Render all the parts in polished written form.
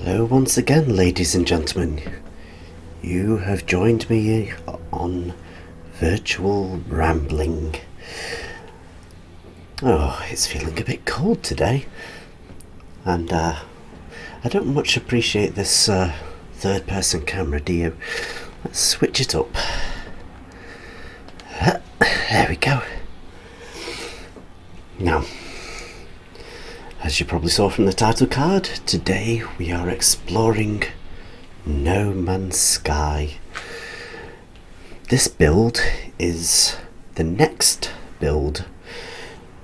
Hello once again, ladies and gentlemen. You have joined me on virtual rambling. Oh, it's feeling a bit cold today, and I don't much appreciate this third-person camera, do you? Let's switch it up. There we go. Now, as you probably saw from the title card, today we are exploring No Man's Sky. This build is the next build.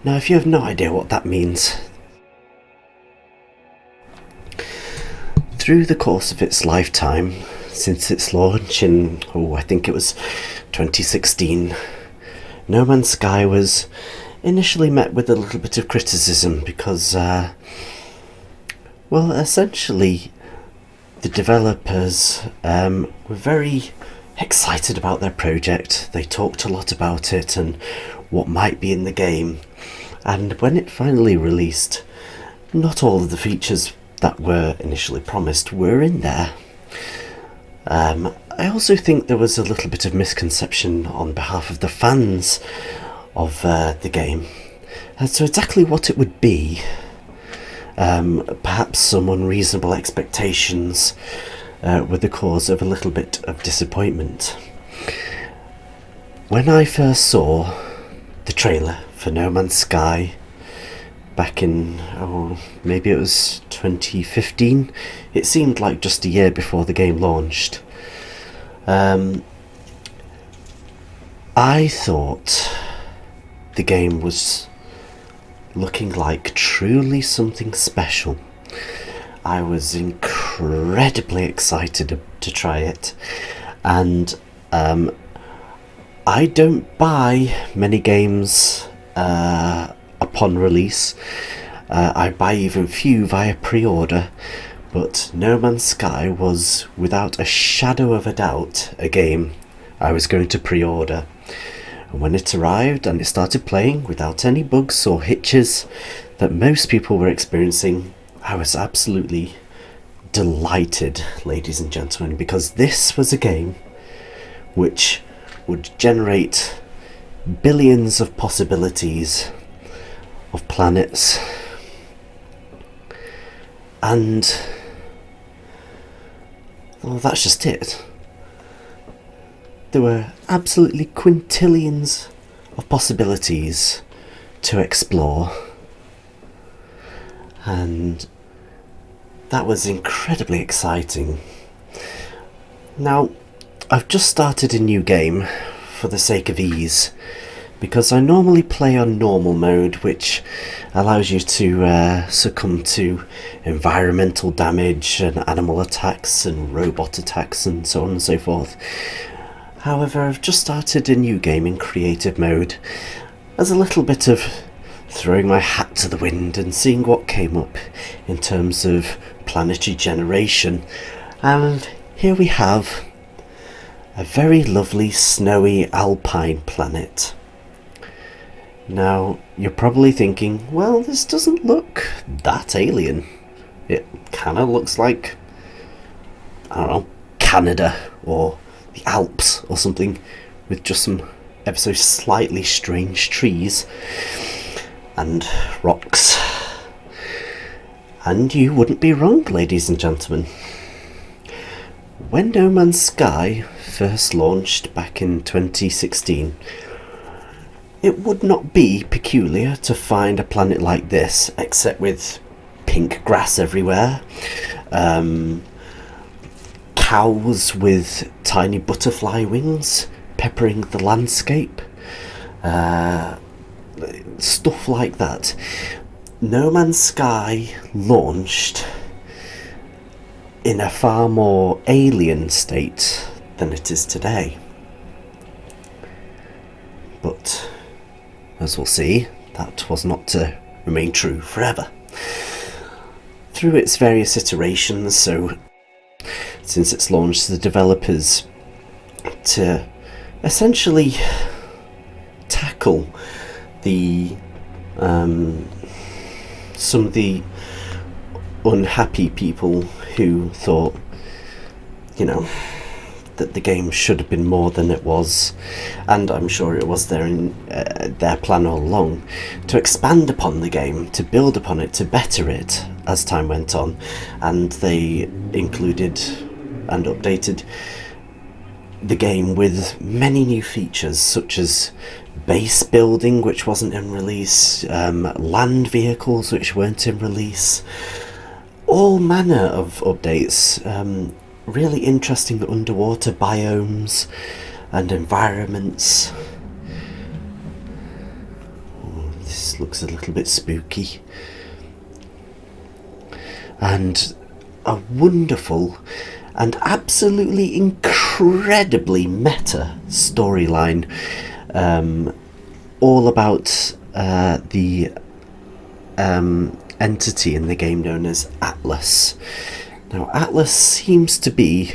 Now, if you have no idea what that means, through the course of its lifetime, since its launch in, I think it was 2016, No Man's Sky was initially met with a little bit of criticism because, essentially the developers were very excited about their project. They talked a lot about it and what might be in the game, and when it finally released, not all of the features that were initially promised were in there. I also think there was a little bit of misconception on behalf of the fans of the game as to exactly what it would be. Perhaps some unreasonable expectations were the cause of a little bit of disappointment. When I first saw the trailer for No Man's Sky back in, maybe it was 2015, it seemed like just a year before the game launched, I thought the game was looking like truly something special. I was incredibly excited to try it, and I don't buy many games upon release. I buy even few via pre-order, but No Man's Sky was without a shadow of a doubt a game I was going to pre-order. And when it arrived and it started playing without any bugs or hitches that most people were experiencing, I was absolutely delighted, ladies and gentlemen, because this was a game which would generate billions of possibilities of planets, and that's just it. There were absolutely quintillions of possibilities to explore, and that was incredibly exciting. Now, I've just started a new game for the sake of ease, because I normally play on normal mode, which allows you to succumb to environmental damage and animal attacks and robot attacks and so on and so forth. However, I've just started a new game in creative mode as a little bit of throwing my hat to the wind and seeing what came up in terms of planetary generation. And here we have a very lovely snowy alpine planet. Now, you're probably thinking, well, this doesn't look that alien. It kind of looks like, I don't know, Canada or the Alps or something, with just some ever so slightly strange trees and rocks. And you wouldn't be wrong, ladies and gentlemen. When No Man's Sky first launched back in 2016, it would not be peculiar to find a planet like this, except with pink grass everywhere, cows with tiny butterfly wings peppering the landscape, stuff like that. No Man's Sky launched in a far more alien state than it is today. But, as we'll see, that was not to remain true forever. Through its various iterations, so since its launch, the developers to essentially tackle the some of the unhappy people who thought, you know, that the game should have been more than it was, and I'm sure it was their plan all along, to expand upon the game, to build upon it, to better it as time went on. And they included and updated the game with many new features, such as base building, which wasn't in release, land vehicles, which weren't in release, all manner of updates, really interesting underwater biomes and environments. This looks a little bit spooky. And a wonderful and absolutely incredibly meta storyline, all about the entity in the game known as Atlas. Now, Atlas seems to be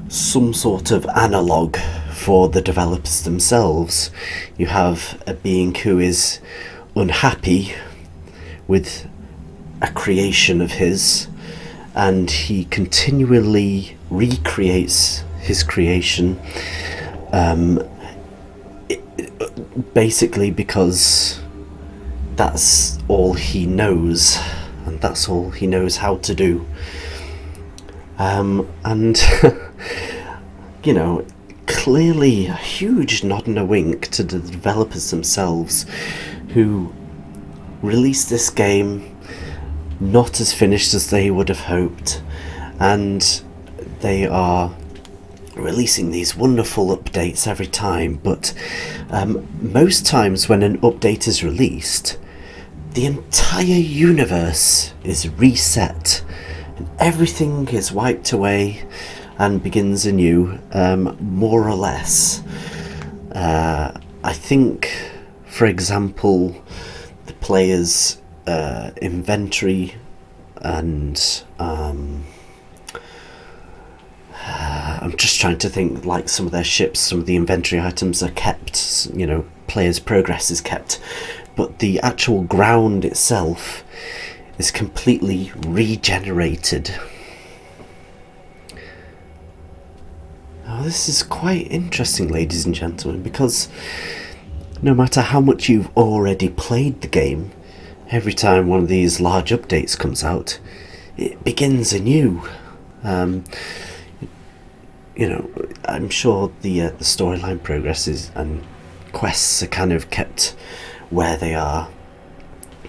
some sort of analogue for the developers themselves. You have a being who is unhappy with a creation of his, and he continually recreates his creation, basically because that's all he knows, and that's all he knows how to do. And you know, clearly a huge nod and a wink to the developers themselves, who released this game not as finished as they would have hoped, and they are releasing these wonderful updates every time. But most times when an update is released, the entire universe is reset and everything is wiped away and begins anew, more or less. I think, for example, the player's inventory and I'm just trying to think, like some of their ships, some of the inventory items are kept, you know, players' progress is kept, but the actual ground itself is completely regenerated. Now, this is quite interesting, ladies and gentlemen, because no matter how much you've already played the game, every time one of these large updates comes out, it begins anew. You know, I'm sure the storyline progresses and quests are kind of kept where they are,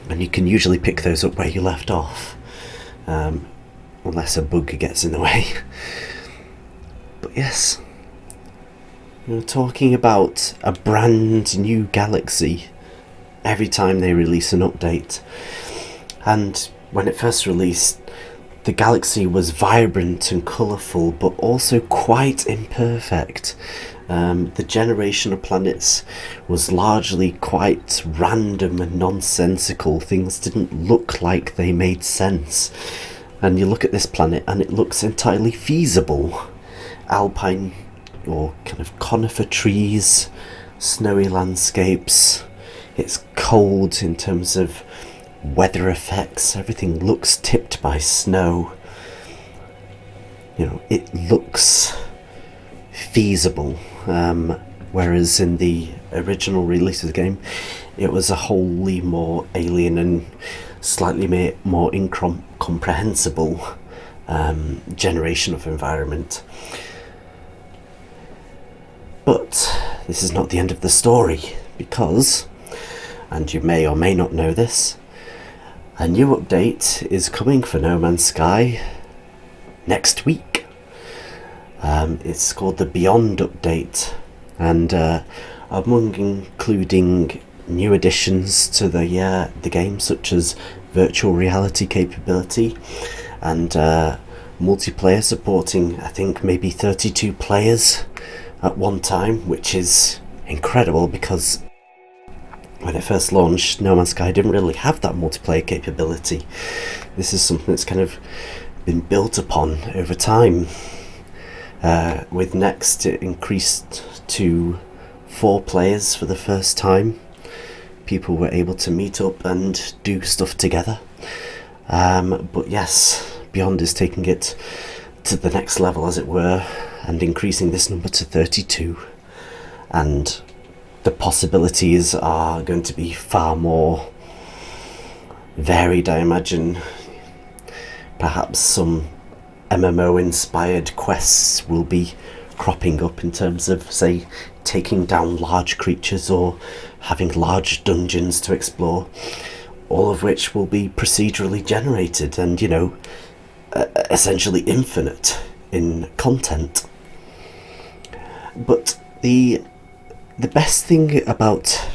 and you can usually pick those up where you left off, unless a bug gets in the way. But yes, you're talking about a brand new galaxy every time they release an update. And when it first released, the galaxy was vibrant and colourful, but also quite imperfect. The generation of planets was largely quite random and nonsensical. Things didn't look like they made sense. And you look at this planet and it looks entirely feasible. Alpine or kind of conifer trees, snowy landscapes. It's cold in terms of weather effects. Everything looks tipped by snow. You know, it looks feasible. Whereas in the original release of the game, it was a wholly more alien and slightly more incomprehensible generation of environment. But this is not the end of the story, because, and you may or may not know this, a new update is coming for No Man's Sky next week. It's called the Beyond update, and among including new additions to the game, such as virtual reality capability and multiplayer supporting, I think, maybe 32 players at one time, which is incredible because when it first launched, No Man's Sky didn't really have that multiplayer capability. This is something that's kind of been built upon over time. With Next, it increased to 4 players for the first time. People were able to meet up and do stuff together. But yes, Beyond is taking it to the next level, as it were, and increasing this number to 32. And the possibilities are going to be far more varied, I imagine. Perhaps some MMO-inspired quests will be cropping up in terms of, say, taking down large creatures or having large dungeons to explore, all of which will be procedurally generated and, you know, essentially infinite in content. But the best thing about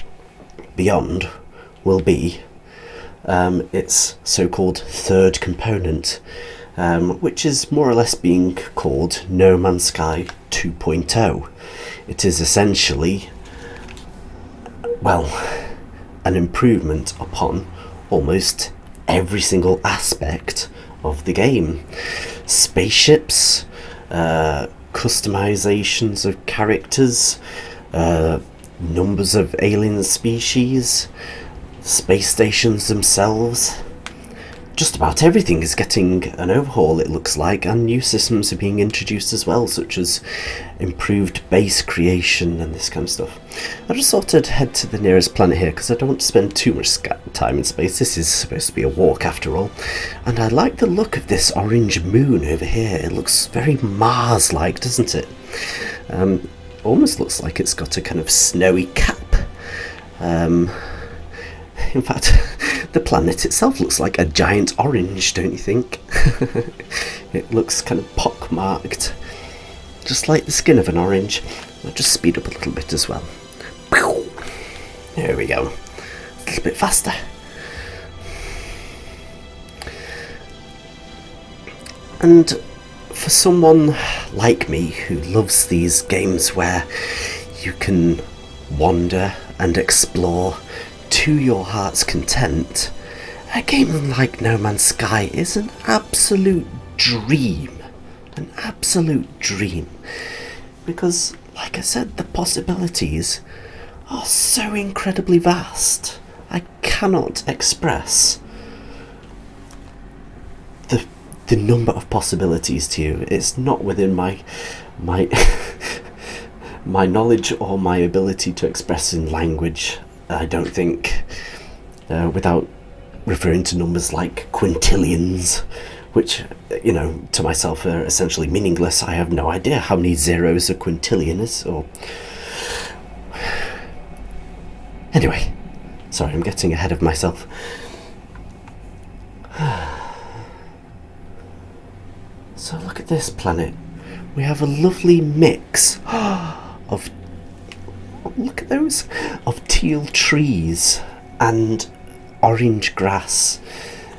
Beyond will be its so-called third component, which is more or less being called No Man's Sky 2.0. It is essentially, well, an improvement upon almost every single aspect of the game. Spaceships, customizations of characters, numbers of alien species, space stations themselves. Just about everything is getting an overhaul, it looks like, and new systems are being introduced as well, such as improved base creation and this kind of stuff. I just thought I'd head to the nearest planet here because I don't want to spend too much time in space. This is supposed to be a walk after all, and I like the look of this orange moon over here. It looks very Mars-like, doesn't it? Almost looks like it's got a kind of snowy cap. In fact, the planet itself looks like a giant orange, don't you think? It looks kind of pock-marked, just like the skin of an orange. I'll just speed up a little bit as well. There we go. A little bit faster. And for someone like me who loves these games where you can wander and explore to your heart's content, a game like No Man's Sky is an absolute dream. An absolute dream. Because, like I said, the possibilities are so incredibly vast. I cannot express the number of possibilities to you. It's not within my my knowledge or my ability to express in language. I don't think, without referring to numbers like quintillions, which, you know, to myself are essentially meaningless. I have no idea how many zeros a quintillion is, or... Anyway, sorry, I'm getting ahead of myself. So look at this planet. We have a lovely mix of... Look at those, of teal trees and orange grass.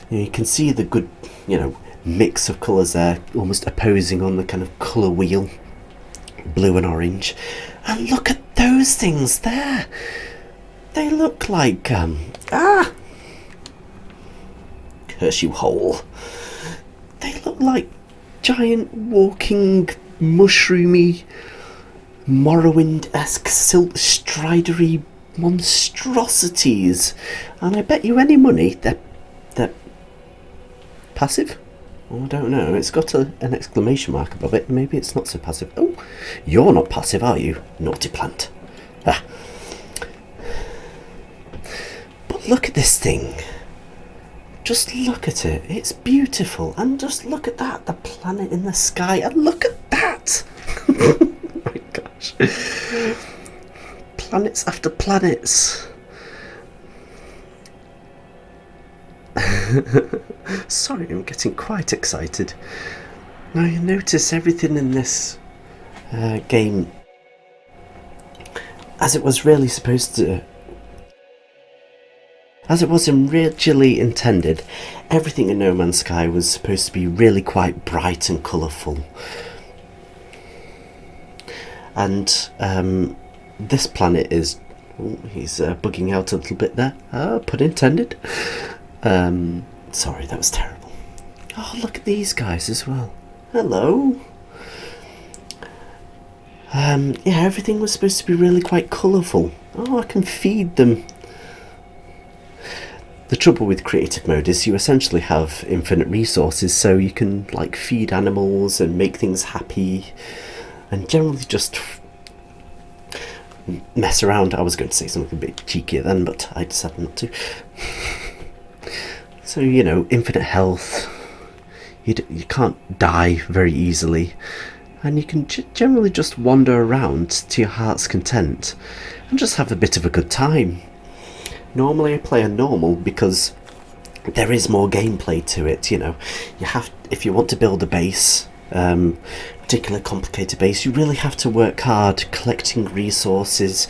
You can see the good, you know, mix of colours there, almost opposing on the kind of colour wheel, blue and orange. And look at those things there. They look like curse you, hole. They look like giant walking mushroomy Morrowind-esque silt stridery monstrosities, and I bet you any money they're passive. Oh, I don't know. It's got an exclamation mark above it. Maybe it's not so passive. Oh, you're not passive, are you, naughty plant? Ah. But look at this thing. Just look at it. It's beautiful, and just look at that. The planet in the sky, and look at that. My gosh. Planets after planets. Sorry, I'm getting quite excited. Now you notice everything in this game, as it was really supposed to, as it was originally intended, everything in No Man's Sky was supposed to be really quite bright and colourful. And this planet is... Oh, he's bugging out a little bit there. Pun intended. Sorry, that was terrible. Oh, look at these guys as well. Hello. Yeah, everything was supposed to be really quite colourful. Oh, I can feed them. the trouble with creative mode is you essentially have infinite resources, so you can like feed animals and make things happy and generally just mess around. I was going to say something a bit cheekier then, but I decided not to. So, you know, infinite health, you can't die very easily, and you can generally just wander around to your heart's content and just have a bit of a good time. Normally I play on normal because there is more gameplay to it, you know. You have, if you want to build a base, particular complicated base, you really have to work hard collecting resources,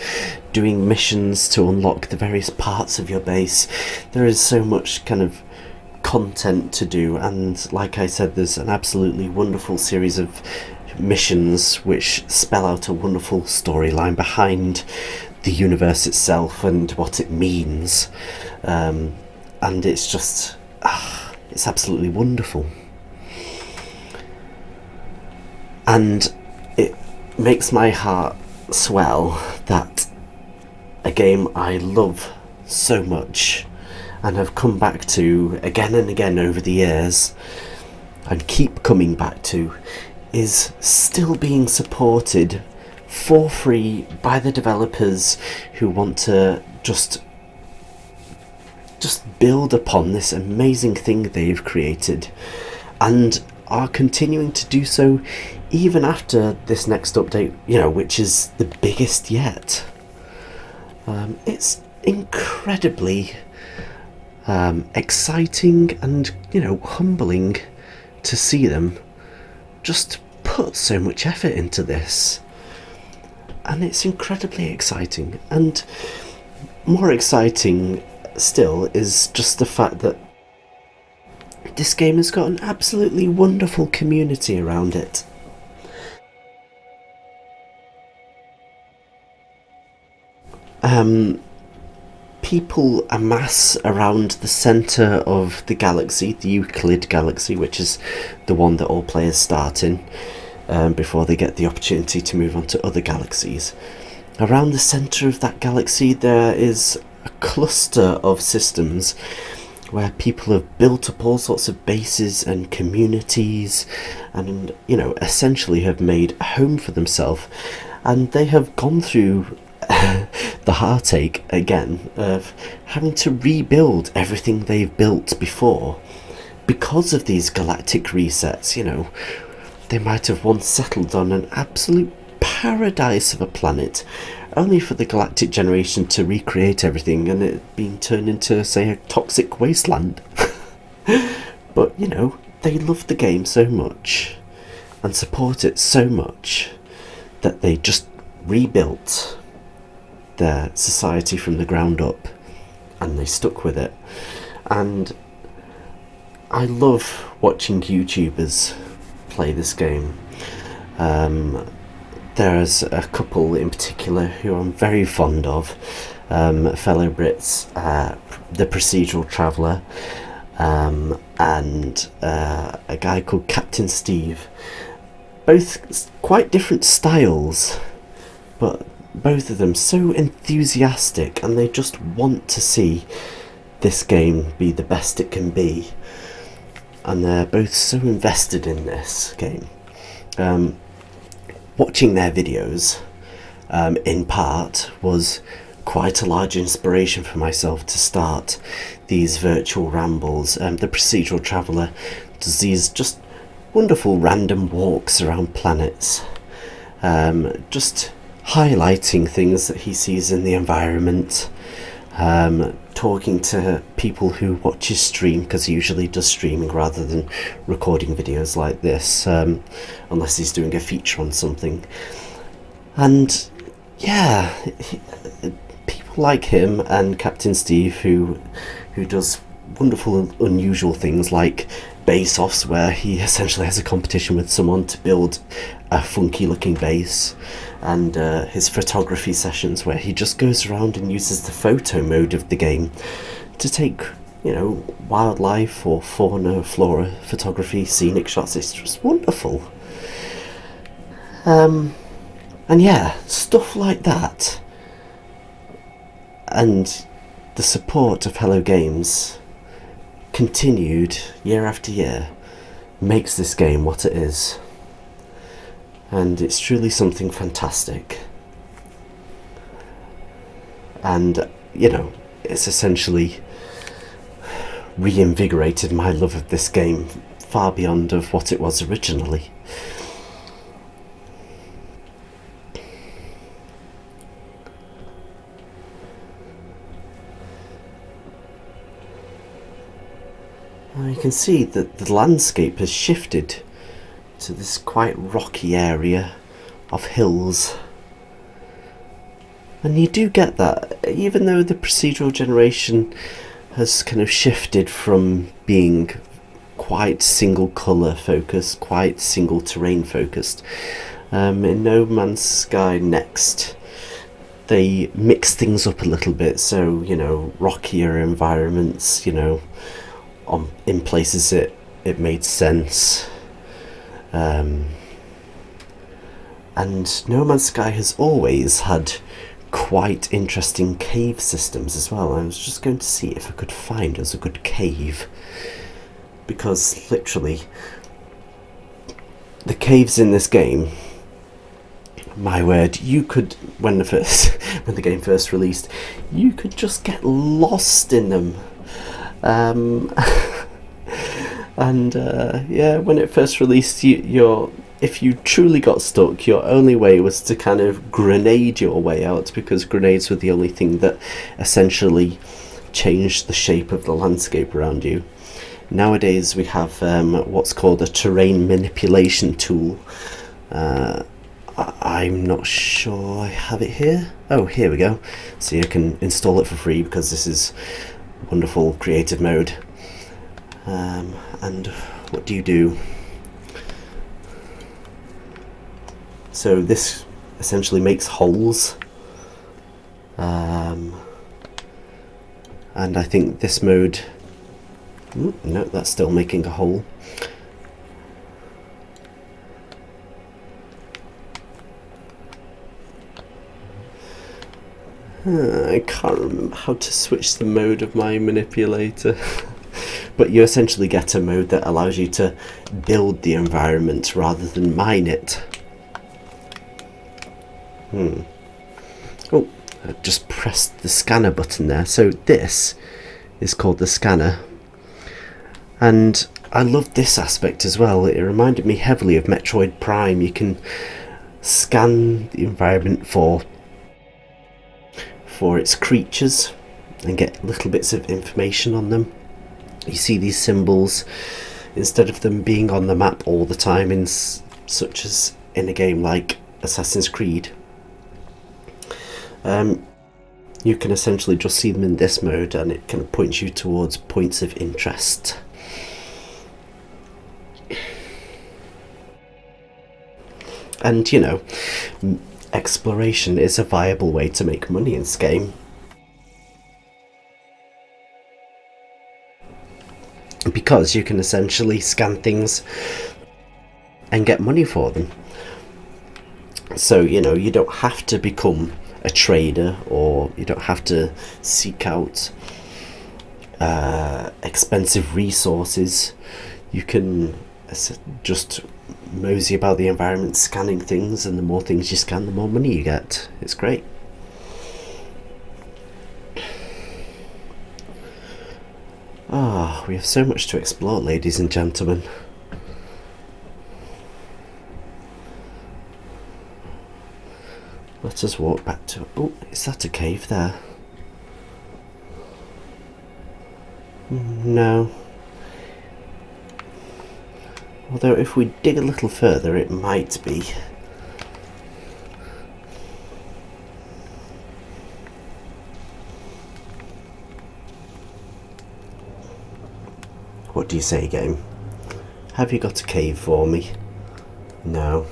doing missions to unlock the various parts of your base. There is so much kind of content to do, and like I said, there's an absolutely wonderful series of missions which spell out a wonderful storyline behind the universe itself and what it means, and it's just it's absolutely wonderful, and it makes my heart swell that a game I love so much and have come back to again and again over the years and keep coming back to is still being supported for free by the developers who want to just build upon this amazing thing they've created, and are continuing to do so even after this next update, you know, which is the biggest yet. It's incredibly exciting and, you know, humbling to see them just put so much effort into this. And it's incredibly exciting, and more exciting still is just the fact that this game has got an absolutely wonderful community around it. People amass around the centre of the galaxy, the Euclid galaxy, which is the one that all players start in, before they get the opportunity to move on to other galaxies. Around the centre of that galaxy there is a cluster of systems where people have built up all sorts of bases and communities and, you know, essentially have made a home for themselves, and they have gone through the heartache again of having to rebuild everything they've built before because of these galactic resets. You know, they might have once settled on an absolute paradise of a planet, only for the galactic generation to recreate everything and it being turned into, say, a toxic wasteland. But, you know, they love the game so much and support it so much that they just rebuilt their society from the ground up, and they stuck with it. And I love watching YouTubers play this game. There's a couple in particular who I'm very fond of, fellow Brits, the Procedural Traveller, and a guy called Captain Steve. Both quite different styles, but both of them so enthusiastic, and they just want to see this game be the best it can be, and they're both so invested in this game. Watching their videos, in part, was quite a large inspiration for myself to start these virtual rambles. The Procedural Traveller does these just wonderful random walks around planets, just highlighting things that he sees in the environment, talking to people who watch his stream, because he usually does streaming rather than recording videos like this, unless he's doing a feature on something. And yeah, people like him and Captain Steve who does wonderful and unusual things like base-offs, where he essentially has a competition with someone to build a funky looking base, and his photography sessions where he just goes around and uses the photo mode of the game to take, you know, wildlife or fauna, flora photography, scenic shots. It's just wonderful. And yeah, stuff like that. And the support of Hello Games, continued year after year, makes this game what it is. And it's truly something fantastic. And, you know, it's essentially reinvigorated my love of this game far beyond of what it was originally. You can see that the landscape has shifted to this quite rocky area of hills. And you do get that, even though the procedural generation has kind of shifted from being quite single colour focused, quite single terrain focused. In No Man's Sky Next, they mix things up a little bit, so, you know, rockier environments, you know, in places it made sense. And No Man's Sky has always had quite interesting cave systems as well. I was just going to see if I could find us a good cave, because literally the caves in this game, my word, you could, when the game first released, you could just get lost in them. Yeah, when it first released, if you truly got stuck, your only way was to kind of grenade your way out, because grenades were the only thing that essentially changed the shape of the landscape around you. Nowadays we have what's called a terrain manipulation tool. I'm not sure I have it here. Oh, here we go. So you can install it for free, because this is wonderful creative mode. And what do you do? So this essentially makes holes, and I think this mode, no, that's still making a hole. I can't remember how to switch the mode of my manipulator. But you essentially get a mode that allows you to build the environment rather than mine it. Oh, I just pressed the scanner button there. So this is called the scanner. And I love this aspect as well. It reminded me heavily of Metroid Prime. You can scan the environment for its creatures and get little bits of information on them. You see these symbols, instead of them being on the map all the time, such as in a game like Assassin's Creed. You can essentially just see them in this mode, and it kind of points you towards points of interest. And, you know, exploration is a viable way to make money in this game, because you can essentially scan things and get money for them. So, you know, you don't have to become a trader, or you don't have to seek out expensive resources. You can just mosey about the environment scanning things, and the more things you scan, the more money you get. It's great. Ah, we have so much to explore, ladies and gentlemen. Let us walk back to... Oh, is that a cave there? No. Although if we dig a little further, it might be. What do you say, game? Have you got a cave for me? No.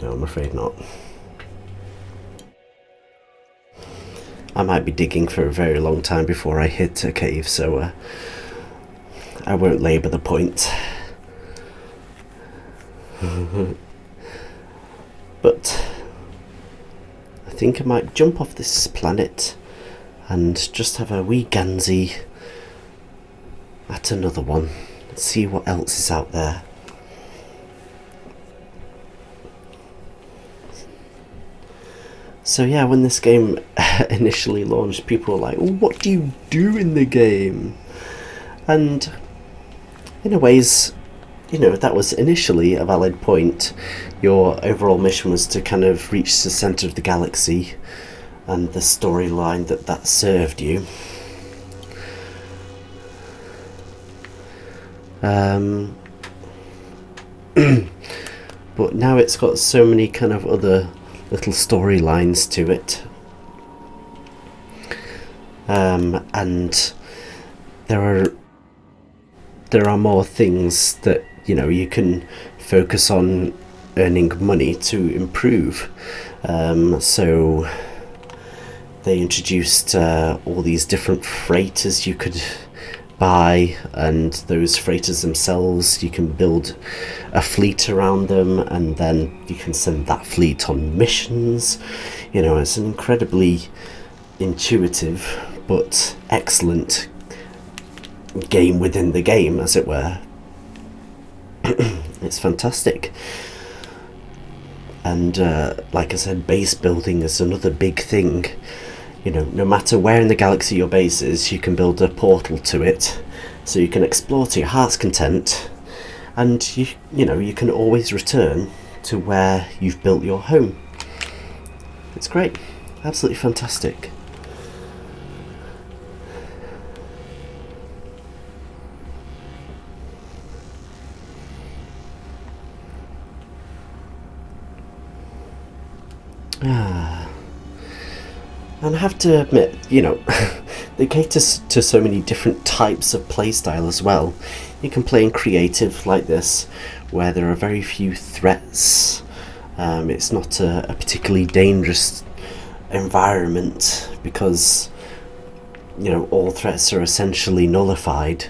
No, I'm afraid not. I might be digging for a very long time before I hit a cave, so I won't labour the point. But I think I might jump off this planet and just have a wee gansy at another one. Let's see what else is out there. So yeah, when this game initially launched, people were like, what do you do in the game? And in a ways, you know, that was initially a valid point. Your overall mission was to kind of reach the centre of the galaxy and the storyline that served you. But now it's got so many kind of other little storylines to it, and there are more things that, you know, you can focus on earning money to improve. So they introduced all these different freighters you could buy, and those freighters themselves, you can build a fleet around them, and then you can send that fleet on missions. You know, it's an incredibly intuitive but excellent game within the game, as it were. It's fantastic. And like I said, base building is another big thing. You know, no matter where in the galaxy your base is, you can build a portal to it, so you can explore to your heart's content, and you know, you can always return to where you've built your home. It's great, absolutely fantastic. And I have to admit, you know, they cater to so many different types of playstyle as well. You can play in creative like this, where there are very few threats. It's not a particularly dangerous environment, because, you know, all threats are essentially nullified.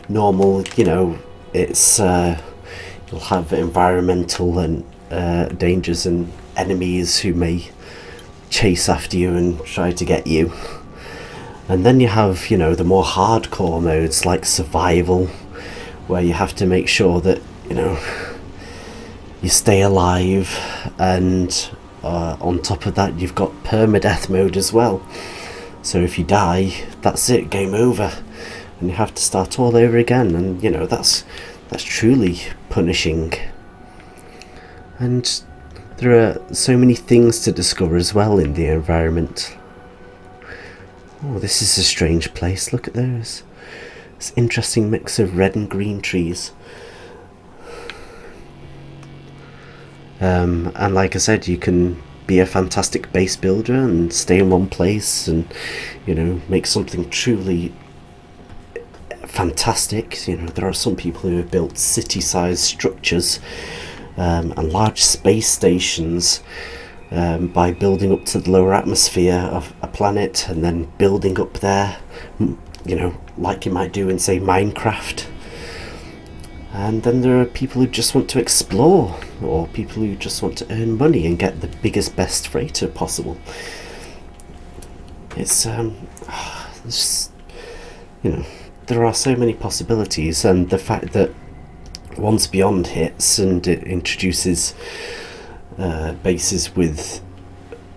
Normal, you know, it's you'll have environmental and dangers and enemies who may chase after you and try to get you. And then you have, you know, the more hardcore modes like survival, where you have to make sure that, you know, you stay alive, and on top of that you've got permadeath mode as well. So if you die, that's it, game over, and you have to start all over again. And, you know, that's truly punishing. And there are so many things to discover as well in the environment. Oh, this is a strange place. Look at those. This interesting mix of red and green trees. And like I said, you can be a fantastic base builder and stay in one place and, you know, make something truly fantastic. You know, there are some people who have built city-sized structures and large space stations by building up to the lower atmosphere of a planet and then building up there, you know, like you might do in, say, Minecraft. And then there are people who just want to explore, or people who just want to earn money and get the biggest, best freighter possible. It's you know, there are so many possibilities, and the fact that Once Beyond hits and it introduces bases with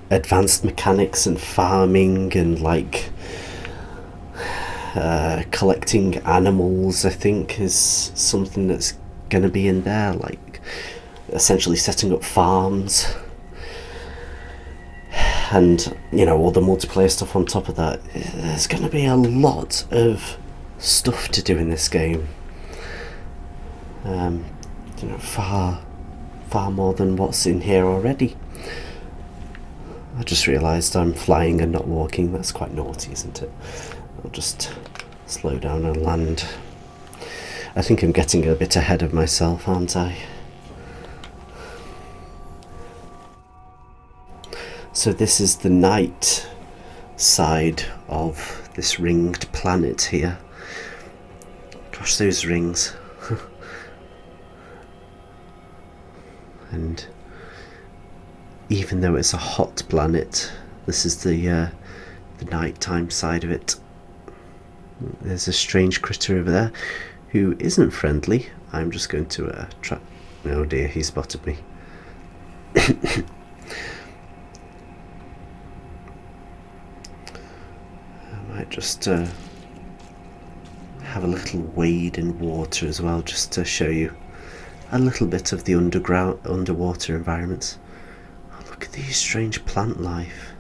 advanced mechanics and farming and, like, collecting animals, I think, is something that's going to be in there, like essentially setting up farms, and, you know, all the multiplayer stuff on top of that. There's going to be a lot of stuff to do in this game. You know, far more than what's in here already. I just realised I'm flying and not walking. That's quite naughty, isn't it? I'll just slow down and land. I think I'm getting a bit ahead of myself, aren't I? So this is the night side of this ringed planet here. Gosh, those rings. And even though it's a hot planet, this is the the nighttime side of it. There's a strange critter over there who isn't friendly. I'm just going to try. Oh dear, he spotted me. I might just have a little wade in water as well, just to show you a little bit of the underwater environments. Oh, look at these strange plant life.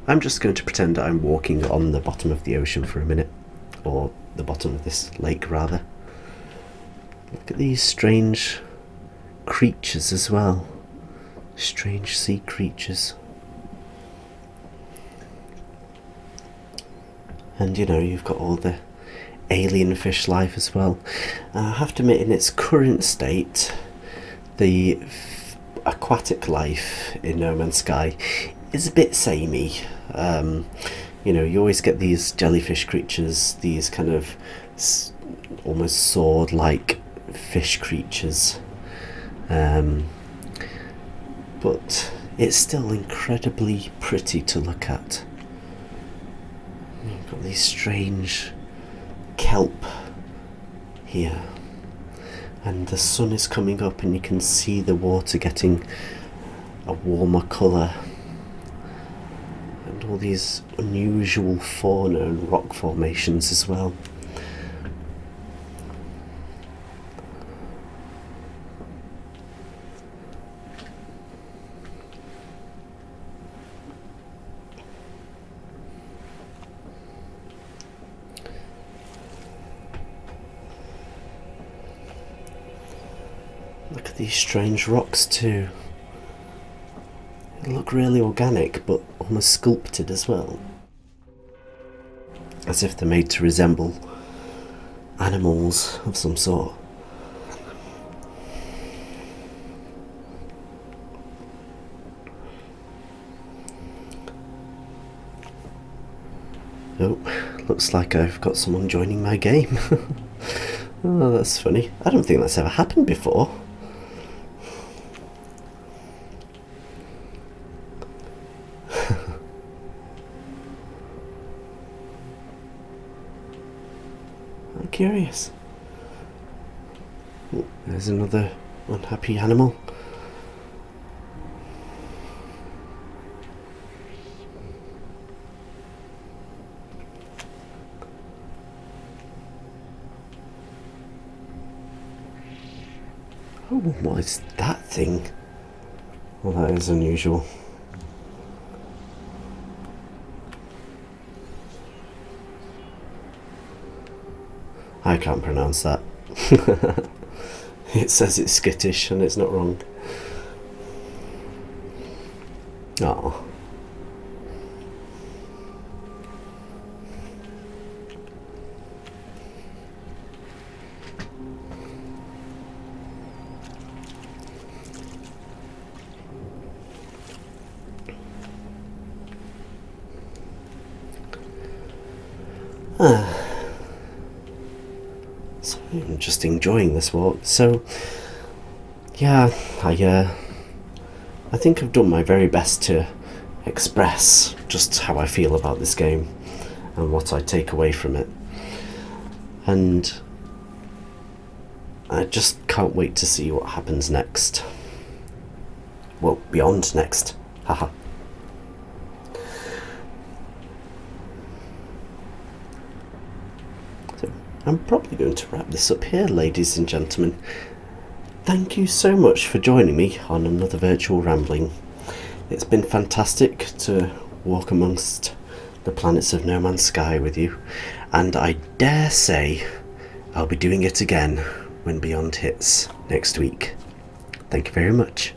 I'm just going to pretend I'm walking on the bottom of the ocean for a minute, or the bottom of this lake rather. Look at these strange creatures as well. Strange sea creatures. And you know, you've got all the alien fish life as well. I have to admit, in its current state, the aquatic life in No Man's Sky is a bit samey. You know, you always get these jellyfish creatures, these kind of almost sword-like fish creatures. But it's still incredibly pretty to look at. You've got these strange kelp here, and the sun is coming up and you can see the water getting a warmer colour, and all these unusual fauna and rock formations as well. Look at these strange rocks too. They look really organic, but almost sculpted as well. As if they're made to resemble animals of some sort. Oh, looks like I've got someone joining my game. Oh, that's funny. I don't think that's ever happened before. I'm curious. Oh, there's another unhappy animal. Oh, what is that thing? Well, that is unusual. I can't pronounce that. It says it's skittish and it's not wrong. Oh. So I'm just enjoying this walk. So yeah, I think I've done my very best to express just how I feel about this game and what I take away from it. And I just can't wait to see what happens next. Well, beyond next. Haha. So I'm probably going to wrap this up here, ladies and gentlemen. Thank you so much for joining me on another virtual rambling. It's been fantastic to walk amongst the planets of No Man's Sky with you, and I dare say I'll be doing it again when Beyond hits next week. Thank you very much.